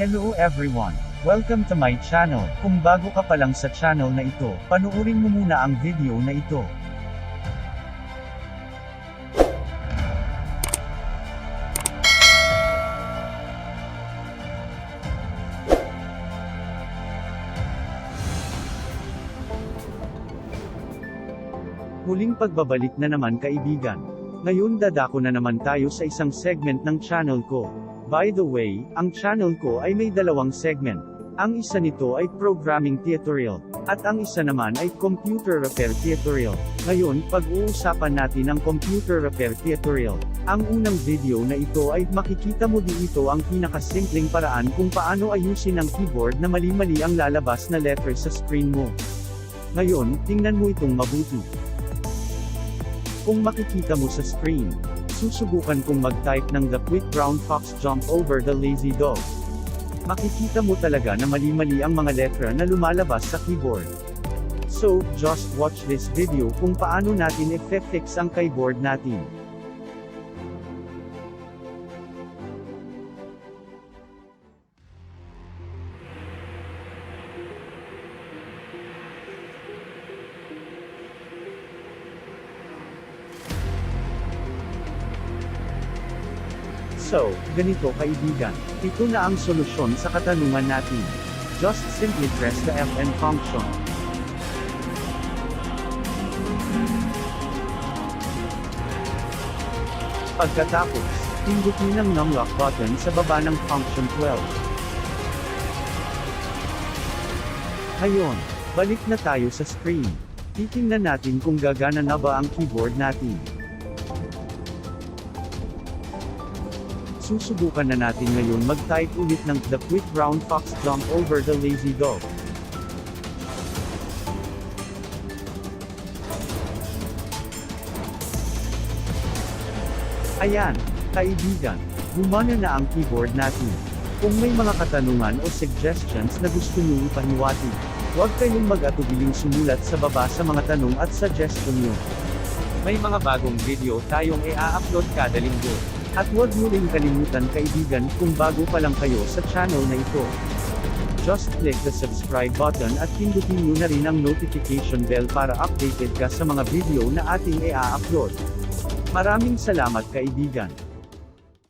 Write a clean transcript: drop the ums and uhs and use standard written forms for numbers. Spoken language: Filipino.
Hello everyone! Welcome to my channel. Kung bago ka pa lang sa channel na ito, panuorin mo muna ang video na ito. Muling pagbabalik na naman kaibigan. Ngayon dadako na naman tayo sa isang segment ng channel ko. By the way, ang channel ko ay may dalawang segment. Ang isa nito ay programming tutorial, at ang isa naman ay computer repair tutorial. Ngayon, pag-uusapan natin ang computer repair tutorial. Ang unang video na ito ay makikita mo dito ang pinakasimpleng paraan kung paano ayusin ang keyboard na mali-mali ang lalabas na letter sa screen mo. Ngayon, tingnan mo itong mabuti. Kung makikita mo sa screen, susubukan kong mag-type ng the quick brown fox jump over the lazy dog. Makikita mo talaga na mali-mali ang mga letra na lumalabas sa keyboard. So, just watch this video kung paano natin i-fix ang keyboard natin. So, ganito kaibigan. Ito na ang solusyon sa katanungan natin. Just simply press the FIND function. Pagkatapos, pindutin ang numlock button sa baba ng function 12. Ngayon, balik na tayo sa screen. Titingnan natin kung gagana na ba ang keyboard natin. Susubukan na natin ngayon mag-type ulit ng the quick brown fox jump over the lazy dog. Ayan, kaibigan, gumana na ang keyboard natin. Kung may mga katanungan o suggestions na gusto niyo ipahiwati, huwag kayong mag-atubiling sumulat sa baba sa mga tanong at suggestion niyo. May mga bagong video tayong i-upload kada linggo. At huwag niyo rin kalimutan kaibigan kung bago pa lang kayo sa channel na ito. Just click the subscribe button at pindutin niyo na rin ang notification bell para updated ka sa mga video na ating i-upload. Maraming salamat kaibigan.